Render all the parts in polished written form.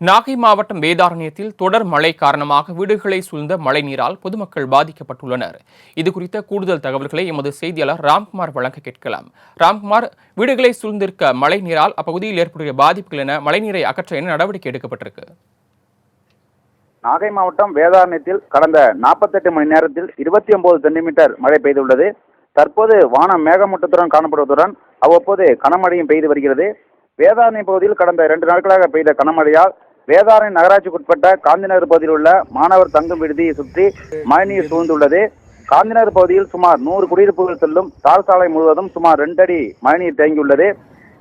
நாகை மாவட்டம் வேதாரண்யத்தில் தொடர் மழை காரணமாக வீடுகளை சூழ்ந்த மழைநீரால் பொதுமக்கள் பாதிக்கப்பட்டுள்ளனர். இதுகுறித்த கூடுதல் தகவல்களை எமது செய்தியாளர் ராம்குமார் வழங்க கேட்கலாம். ராம்குமார், வீடுகளை சூழ்ந்திருக்க மழை நீரால் அப்பகுதியில் ஏற்படுகிற பாதிப்புகள் என மழைநீரை அகற்ற என்ன நடவடிக்கை எடுக்கப்பட்டிருக்கு? நாகை மாவட்டம் வேதாரண்யத்தில் கடந்த 48 மணி நேரத்தில் 29 சென்டிமீட்டர் மழை பெய்துள்ளது. தற்போது வானம் மேகமூட்டத்துடன் காணப்படுவதுடன் அவ்வப்போது கனமழையும் பெய்து வருகிறது. வேதாரண்யம் பகுதியில் கடந்த 2 நாட்களாக பெய்த கனமழையால் வேதாரண்யம் நகராட்சிக்குட்பட்ட காந்திநகர் பகுதியில் உள்ள மாணவர் தங்கும் விடுதியை சுற்றி மழைநீர் சூழ்ந்துள்ளது. காந்திநகர் பகுதியில் சுமார் 100 குடியிருப்புகள் செல்லும் தார் சாலை முழுவதும் சுமார் 2 அடி மழைநீர் தேங்கியுள்ளது.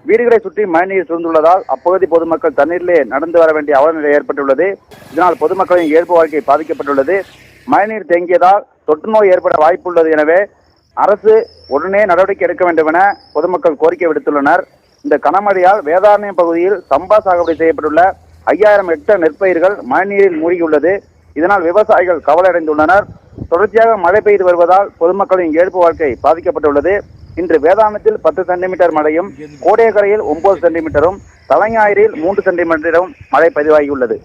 வீடுகளை சுற்றி மழைநீர் சூழ்ந்துள்ளதால் அப்பகுதி பொதுமக்கள் தண்ணீரிலே நடந்து வர வேண்டிய அவலநிலை ஏற்பட்டுள்ளது. இதனால் பொதுமக்களின் இயல்பு வாழ்க்கை பாதிக்கப்பட்டுள்ளது. மழைநீர் தேங்கியதால் தொற்று நோய் ஏற்பட வாய்ப்புள்ளது. எனவே அரசு உடனே நடவடிக்கை எடுக்க வேண்டும் என பொதுமக்கள் கோரிக்கை விடுத்துள்ளனர். இந்த கனமழையால் வேதாரண்யம் பகுதியில் சம்பா சாகுபடி செய்யப்பட்டுள்ள 5000 ஹெக்டேர் நெற்பயிர்கள் மழைநீரில் மூழ்கியுள்ளது. இதனால் விவசாயிகள் கவலை அடைந்துள்ளனர். தொடர்ச்சியாக மழை பெய்து வருவதால் பொதுமக்களின் இயல்பு வாழ்க்கை பாதிக்கப்பட்டுள்ளது. இன்று வேதாரண்யத்தில் 10 சென்டிமீட்டர் மழையும், கோடியக்கரையில் 9 சென்டிமீட்டரும், தலைஞாயிறில் 3 சென்டிமீட்டரும் மழை பதிவாகியுள்ளது.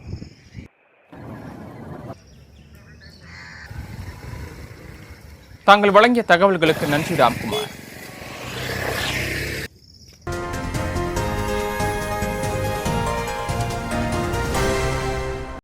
தாங்கள் வழங்கிய தகவல்களுக்கு நன்றி ராம்குமார்.